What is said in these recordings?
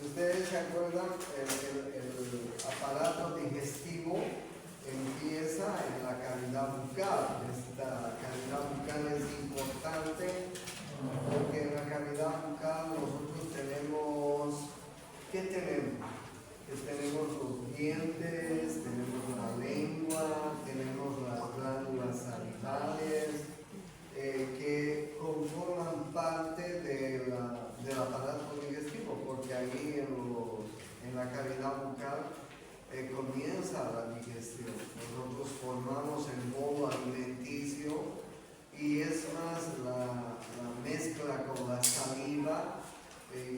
Ustedes se acuerdan, el aparato digestivo empieza en la cavidad bucal. Esta cavidad bucal es importante porque en la cavidad bucal nosotros tenemos, ¿qué tenemos? Tenemos los dientes, tenemos la lengua, tenemos las glándulas salivales, que conforman parte del aparato digestivo, porque ahí en la cavidad bucal comienza la digestión. Nosotros formamos el bolo alimenticio y es más la mezcla con la saliva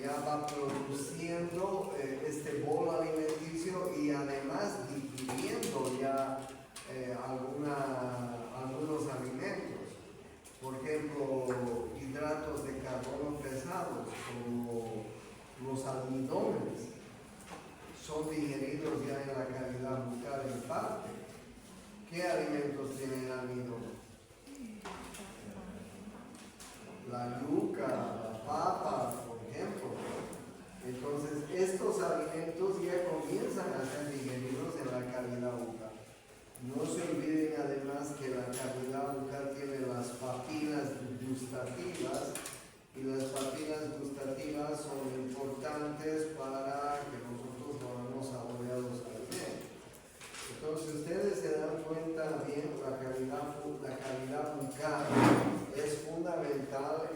ya va produciendo este bolo alimenticio y además digiriendo ya algunos alimentos. Por ejemplo, hidratos de carbono pesados como los almidones son digeridos ya en la cavidad bucal en parte. ¿Qué alimentos tienen almidón? La yuca, la papa, por ejemplo. Entonces, estos alimentos ya comienzan a ser digeridos en la cavidad bucal. No se olviden además que la cavidad bucal tiene las papilas gustativas y las papilas gustativas son importantes para que nosotros podamos saborear los alimentos. Entonces ustedes se dan cuenta bien, la cavidad bucal es fundamental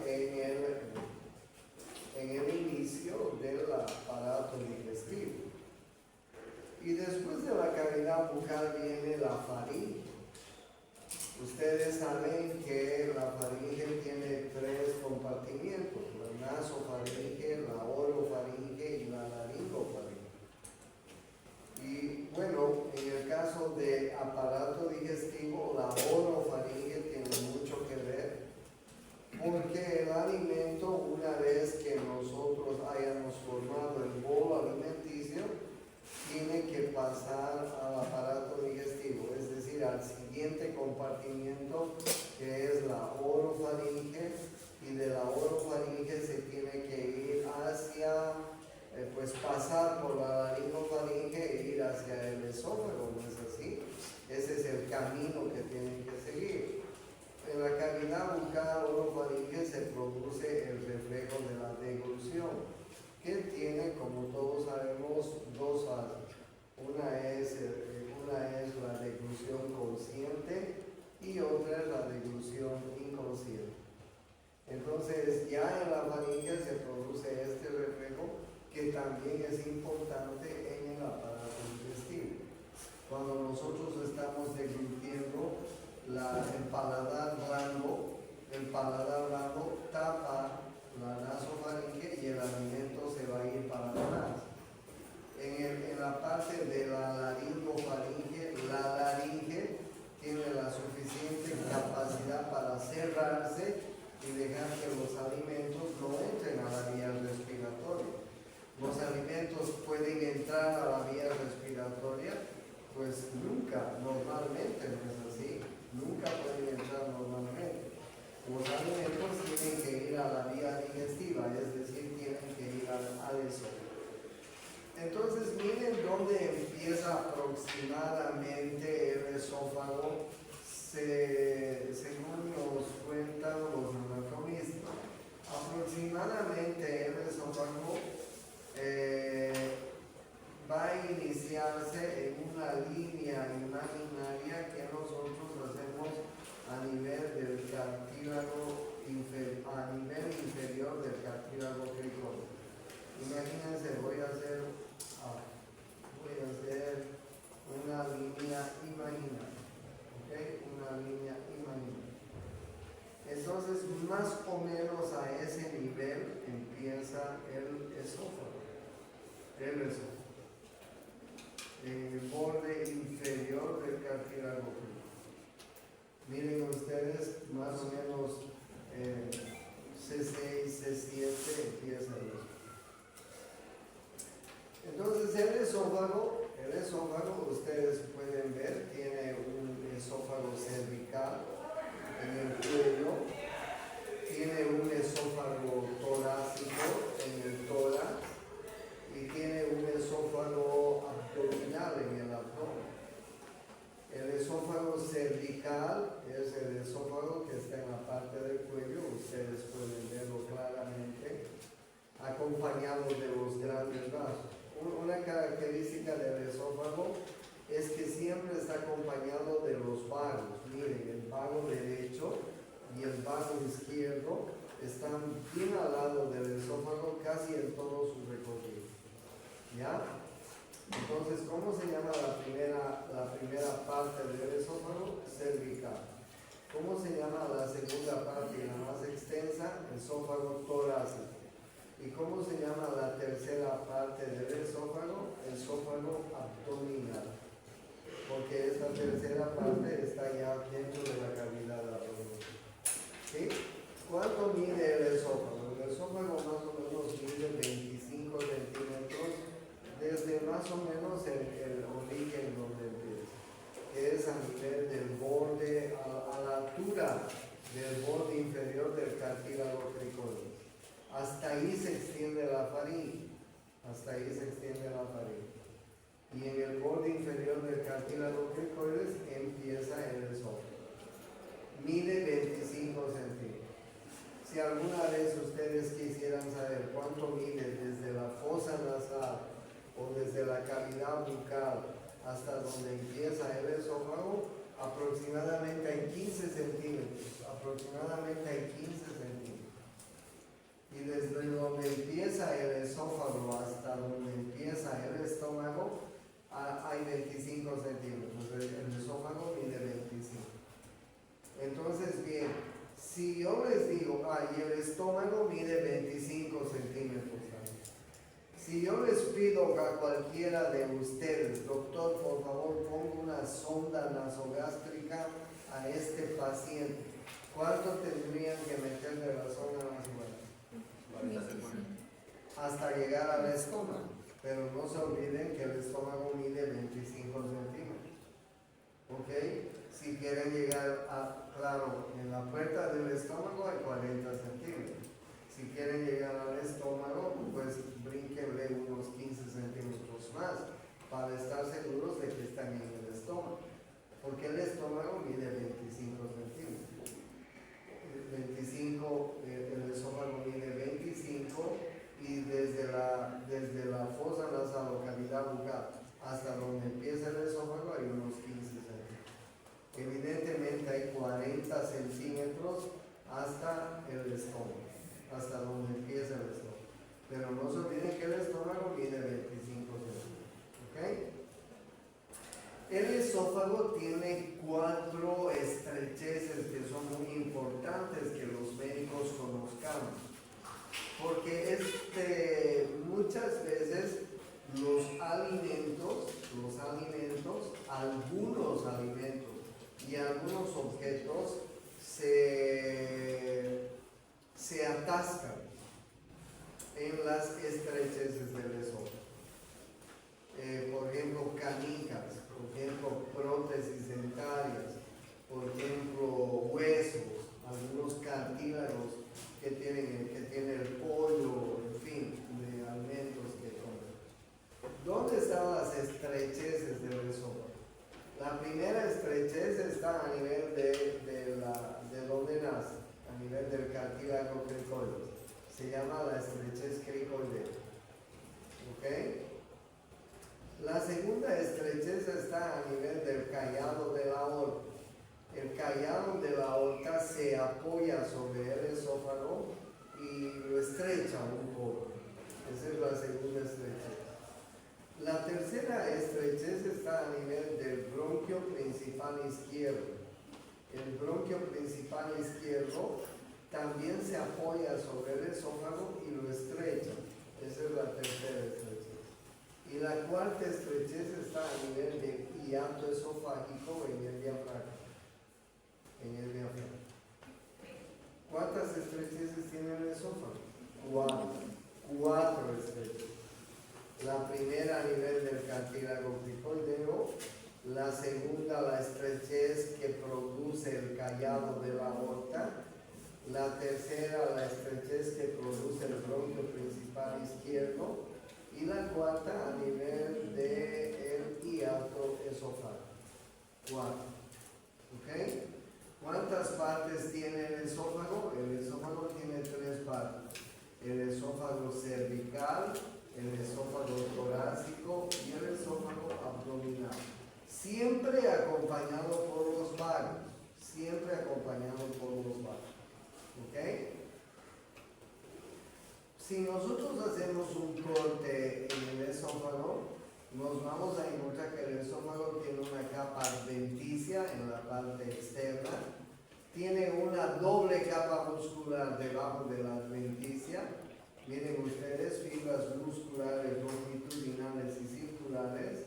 en el inicio del aparato digestivo. Y después de la cavidad bucal viene la faringe. Ustedes saben que la faringe tiene tres compartimientos: la nasofaringe, la orofaringe y la laringofaringe. Y bueno, en el caso de aparato digestivo, la orofaringe tiene mucho que ver, porque el alimento, una vez que nosotros hayamos formado el bolo alimenticio, tiene que pasar al aparato digestivo, es decir, al siguiente compartimiento, que es la orofaringe, y de la orofaringe se tiene que ir hacia, pues pasar por la laringofaringe e ir hacia el esófago, ¿no es así? Ese es el camino que tienen que seguir. En la cavidad bucal orofaringe se produce el reflejo de la deglución, que tiene, como todos sabemos, dos fases. Una es la deglución consciente y otra es la deglución inconsciente. Entonces, ya en la faringe se produce este reflejo, que también es importante en el aparato digestivo. Cuando nosotros estamos deglutiendo, el paladar blando tapa la nasofaringe y el alimento se va a ir para atrás. En la parte de la laringofaringe, la laringe tiene la suficiente capacidad para cerrarse y dejar que los alimentos no entren a la vía respiratoria. Los alimentos pueden entrar a la vía respiratoria, pues nunca, normalmente no es así, nunca pueden entrar normalmente. Los alimentos tienen que ir a la vía digestiva, es decir, tienen que ir al esófago. Entonces, miren dónde empieza aproximadamente el esófago, según nos cuentan los anatomistas. Aproximadamente el esófago va a iniciarse en una línea imaginaria que nosotros hacemos a nivel del cartílago a nivel inferior del cartílago cricónico. Imagínense, voy a hacer una línea imaginaria, ¿ok? Una línea imaginaria. Entonces, más o menos a ese nivel empieza el esófago. En el borde inferior del cartílago cricónico. Miren ustedes, más o menos C6, C7 empieza el esófago. Entonces el esófago, ustedes pueden ver, tiene un esófago cervical en el cuello, tiene un esófago torácico en el tórax y acompañado de los grandes vasos. Una característica del esófago es que siempre está acompañado de los vagos. Miren, el vago derecho y el vago izquierdo están bien al lado del esófago, casi en todo su recorrido. ¿Ya? Entonces, ¿cómo se llama la primera parte del esófago? Cervical. ¿Cómo se llama la segunda parte y la más extensa? Esófago torácico. ¿Y cómo se llama la tercera parte del esófago? Esófago abdominal. Porque esta tercera parte está ya dentro de la cavidad abdominal. ¿Sí? ¿Cuánto mide el esófago? El esófago más o menos mide 25 centímetros desde más o menos el origen donde empieza, que es a nivel del borde, a la altura del borde inferior del cartílago cricoides. Hasta ahí se extiende la faringe. Hasta ahí se extiende la faringe. Y en el borde inferior del cartílago cricoides empieza el esófago. Mide 25 centímetros. Si alguna vez ustedes quisieran saber cuánto mide desde la fosa nasal o desde la cavidad bucal hasta donde empieza el esófago, aproximadamente hay 15 centímetros. Aproximadamente hay 15 centímetros. Y desde donde empieza el esófago hasta donde empieza el estómago, hay 25 centímetros. El esófago mide 25. Entonces, bien, si yo les digo, y el estómago mide 25 centímetros también. Si yo les pido a cualquiera de ustedes, doctor, por favor, ponga una sonda nasogástrica a este paciente, ¿cuánto tendrían que meterle la sonda nasogástrica? Hasta llegar al estómago. Pero no se olviden que el estómago mide 25 centímetros. ¿Ok? Si quieren llegar claro, en la puerta del estómago hay 40 centímetros. Si quieren llegar al estómago, pues brínquenle unos 15 centímetros más para estar seguros de que están en el estómago. Porque el estómago mide 25 centímetros. El estómago mide 25 y desde la fosa nasal o cavidad bucal hasta donde empieza el esófago hay unos 15 centímetros. Evidentemente hay 40 centímetros hasta el estómago, hasta donde empieza el estómago. Pero no se olviden que el estómago mide 25 centímetros. ¿Ok? El esófago tiene 4 estrecheces que son muy importantes que los médicos conozcamos. Porque muchas veces algunos alimentos y algunos objetos se atascan en las estrecheces del esófago. Por ejemplo, canicas, por ejemplo, prótesis dentarias, por ejemplo, huesos, algunos cartílagos que tiene el pollo, en fin, de alimentos que comen. ¿Dónde están las estrecheces del esófago? La primera estrechez está a nivel de donde nace, a nivel del cartílago cricoides. Se llama la estrechez cricoidea. ¿Ok? La segunda estrechez está a nivel del callado de la aorta. El callado de la aorta se apoya sobre el esófago y lo estrecha un poco. Esa es la segunda estrechez. La tercera estrechez está a nivel del bronquio principal izquierdo. El bronquio principal izquierdo también se apoya sobre el esófago y lo estrecha. Esa es la tercera estrechez. Y la cuarta estrechez está a nivel del hiato esofágico en el diafragma. ¿Cuántas estrecheces tiene el esófago? 4 estrecheces. La primera a nivel del cartílago cricoideo, la segunda la estrechez que produce el callado de la aorta, la tercera la estrechez que produce el bronquio principal izquierdo y la cuarta a nivel del hiato esofágico. 4. ¿Ok? ¿Cuántas partes tiene el esófago? El esófago tiene 3 partes. El esófago cervical, el esófago torácico y el esófago abdominal. Siempre acompañado por los vagos. Siempre acompañado por los vagos. ¿Ok? Si nosotros hacemos un corte en el esófago, nos vamos a encontrar que el esófago tiene una capa adventicia en la parte externa, tiene una doble capa muscular debajo de la adventicia. Miren ustedes, fibras musculares longitudinales y circulares,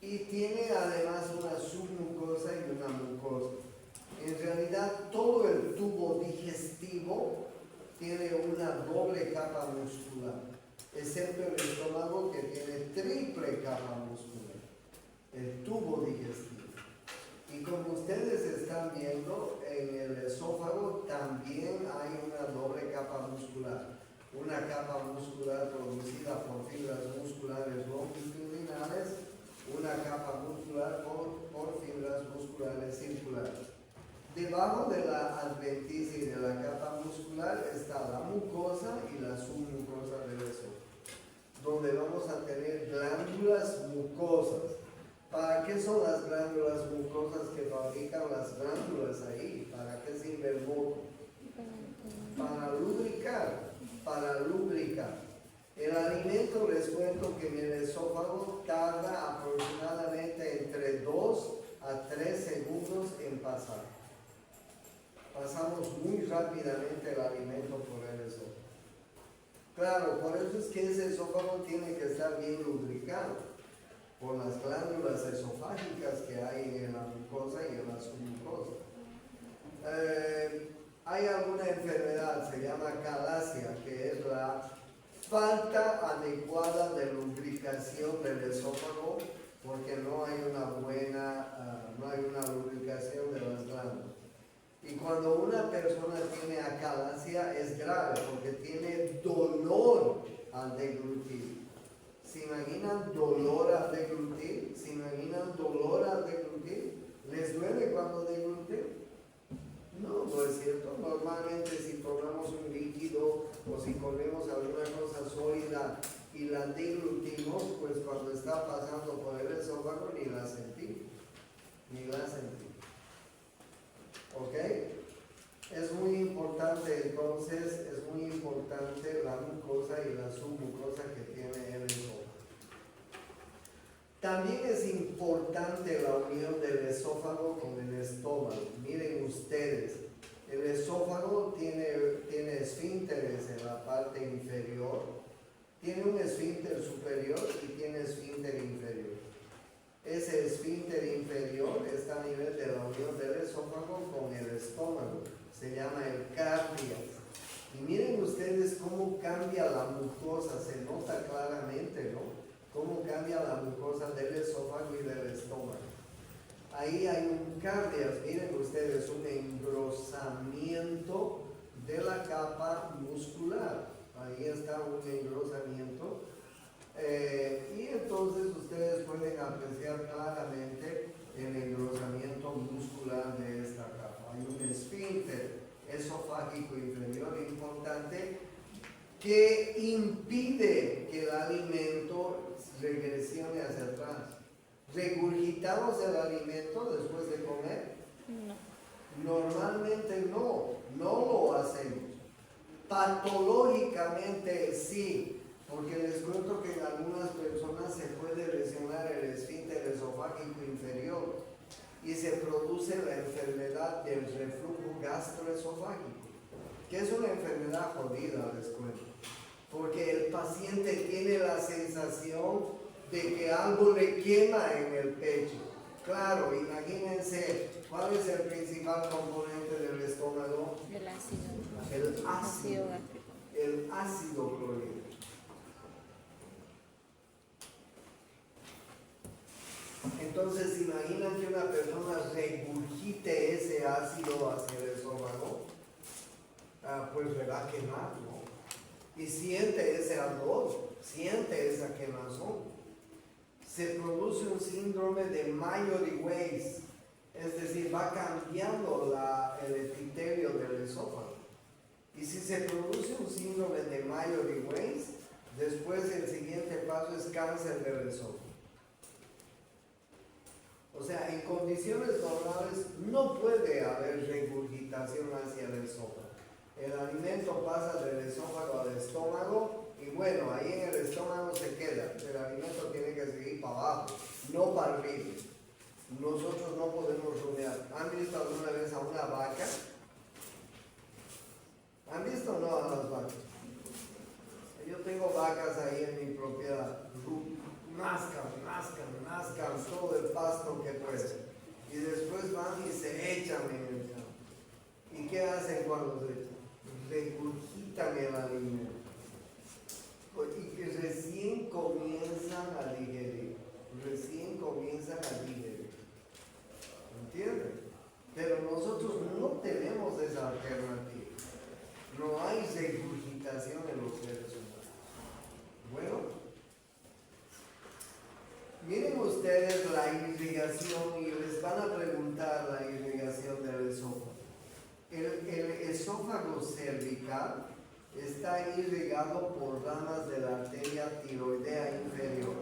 y tiene además una submucosa y una mucosa. En realidad, todo el tubo digestivo tiene una doble capa muscular, excepto el estómago que tiene triple capa muscular, el tubo digestivo. Y como ustedes están viendo, en el esófago también hay una doble capa muscular. Una capa muscular producida por fibras musculares longitudinales, una capa muscular por fibras musculares circulares. Debajo de la adventicia y de la capa muscular está la mucosa y la submucosa del esófago, donde vamos a tener glándulas mucosas. ¿Para qué son las glándulas mucosas que fabrican las glándulas ahí? ¿Para qué sirve el moco? Para lubricar, para lubricar. El alimento, les cuento que en el esófago tarda aproximadamente entre 2 a 3 segundos en pasar. Pasamos muy rápidamente el alimento por el esófago. Claro, por eso es que ese esófago tiene que estar bien lubricado por las glándulas esofágicas que hay en la mucosa y en la submucosa. Hay alguna enfermedad, se llama calasia, que es la falta adecuada de lubricación del esófago, porque no hay una lubricación de las glándulas. Y cuando una persona tiene acalasia es grave, porque tiene dolor al deglutir. ¿Se imaginan dolor al deglutir? ¿Se imaginan dolor al deglutir? ¿Les duele cuando degluten? No, no es cierto. Normalmente si tomamos un líquido o si comemos alguna cosa sólida y la deglutimos, pues cuando está pasando por el esófago ni la sentimos. Ni la sentimos. ¿Ok? Es muy importante entonces, es muy importante la mucosa y la submucosa que tiene el esófago. También es importante la unión del esófago con el estómago. Miren ustedes, el esófago tiene esfínteres en la parte inferior, tiene un esfínter superior y tiene esfínter inferior. Ese esfínter inferior está a nivel de la unión del esófago con el estómago. Se llama el cardias. Y miren ustedes cómo cambia la mucosa, se nota claramente, ¿no? Cómo cambia la mucosa del esófago y del estómago. Ahí hay un cardias, miren ustedes, un engrosamiento de la capa muscular. Ahí está un engrosamiento. Y entonces ustedes pueden apreciar claramente el engrosamiento muscular de esta capa. Hay un esfínter esofágico inferior importante que impide que el alimento regresione hacia atrás. ¿Regurgitamos el alimento después de comer? No. Normalmente no lo hacemos. Patológicamente sí. Porque les cuento que en algunas personas se puede lesionar el esfínter esofágico inferior y se produce la enfermedad del reflujo gastroesofágico, que es una enfermedad jodida, les cuento. Porque el paciente tiene la sensación de que algo le quema en el pecho. Claro, imagínense, ¿cuál es el principal componente del estómago? El ácido. El ácido. Gástrico. El ácido clorhídrico. Entonces, imaginan que una persona regurgite ese ácido hacia el esófago, pues le va a quemar, ¿no? Y siente ese ardor, siente esa quemazón. Se produce un síndrome de Maillot-Weiss, es decir, va cambiando el epitelio del esófago. Y si se produce un síndrome de Maillot-Weiss, Después el siguiente paso es cáncer del esófago. O sea, en condiciones normales no puede haber regurgitación hacia el esófago. El alimento pasa del esófago al estómago y bueno, ahí en el estómago se queda. El alimento tiene que seguir para abajo, no para arriba. Nosotros no podemos rumiar. ¿Han visto alguna vez a una vaca? ¿Han visto o no a las vacas? Yo tengo vacas ahí en mi propiedad. Mascan todo el pasto que pueden. Y después van y se echan en el campo. ¿Y qué hacen cuando se echan? Regurgitan el alimento. Y que recién comienzan a digerir. ¿Entienden? Pero nosotros no tenemos esa alternativa. No hay regurgitación en los seres humanos. Bueno, miren ustedes la irrigación y les van a preguntar la irrigación del esófago. El esófago cervical está irrigado por ramas de la arteria tiroidea inferior.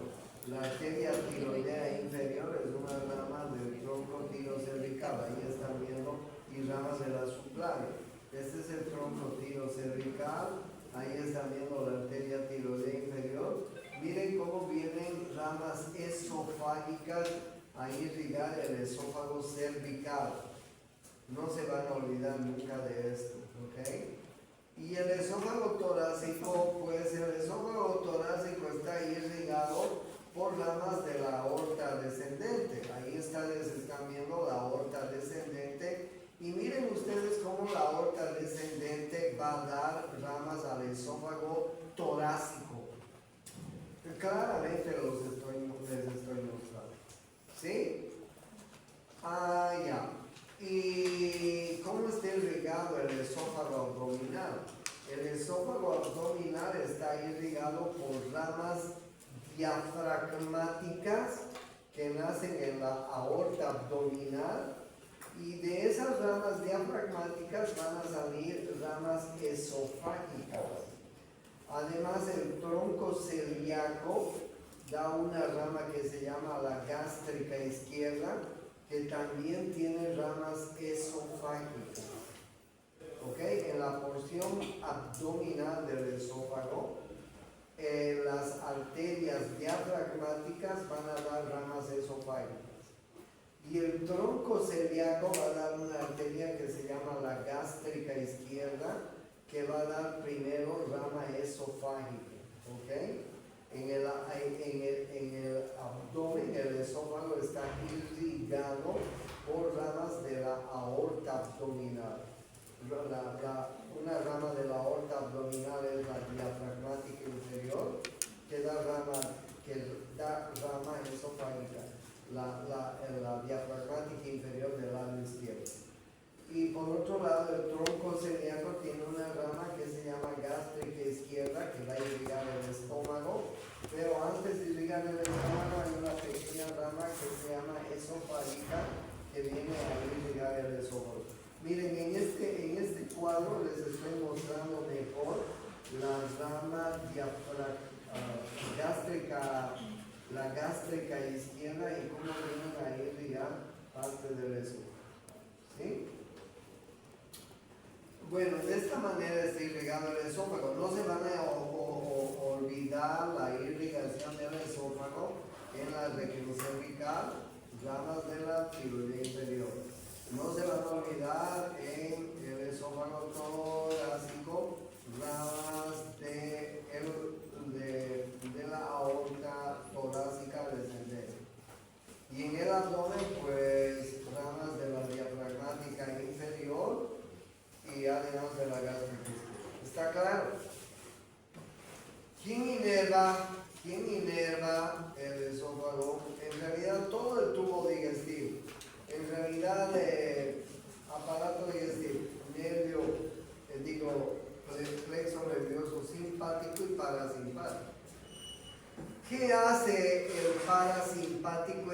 La arteria tiroidea inferior es una rama del tronco tirocervical, ahí están viendo, y ramas de la subclavia. Este es el tronco tirocervical, ahí están viendo la arteria tiroidea inferior. Miren cómo vienen ramas esofágicas a irrigar el esófago cervical. No se van a olvidar nunca de esto, ¿ok? Y el esófago torácico, pues el esófago torácico está irrigado por ramas de la aorta descendente. Ahí les están viendo la aorta descendente. Y miren ustedes cómo la aorta descendente va a dar ramas al esófago torácico. Claramente les estoy mostrando. ¿Sí? Ya. ¿Y cómo está irrigado el esófago abdominal? El esófago abdominal está irrigado por ramas diafragmáticas que nacen en la aorta abdominal, y de esas ramas diafragmáticas van a salir ramas esofágicas. Además, el tronco celíaco da una rama que se llama la gástrica izquierda, que también tiene ramas esofágicas. ¿Ok? En la porción abdominal del esófago, las arterias diafragmáticas van a dar ramas esofágicas. Y el tronco celíaco va a dar una arteria que se llama la gástrica izquierda, que va a dar primero rama esofágica. ¿Ok? En el abdomen, el esófago está irrigado por ramas de la aorta abdominal. Una rama de la aorta abdominal es la diafragmática inferior, que da rama esofágica, la diafragmática inferior del lado izquierdo. Y por otro lado, el tronco celíaco tiene una rama que se llama gástrica izquierda, que va a irrigar el estómago, pero antes de irrigar el estómago hay una pequeña rama que se llama esofágica, que viene a irrigar el esófago. Miren, en este cuadro les estoy mostrando mejor la rama gástrica izquierda y cómo vienen a irrigar parte del esófago. ¿Sí? Bueno, de esta manera está irrigado el esófago. No se van a olvidar la irrigación del esófago en la región cervical, ramas de la tiroidea inferior. No se van a olvidar en el esófago torácico, ramas de la aorta torácica descendente. Y en el abdomen, pues, ramas de la diafragmática inferior y además de la gástrica. ¿Está claro? ¿Quién inerva el esófago? En realidad todo el tubo digestivo. En realidad aparato digestivo, nervio, plexo nervioso simpático y parasimpático. ¿Qué hace el parasimpático?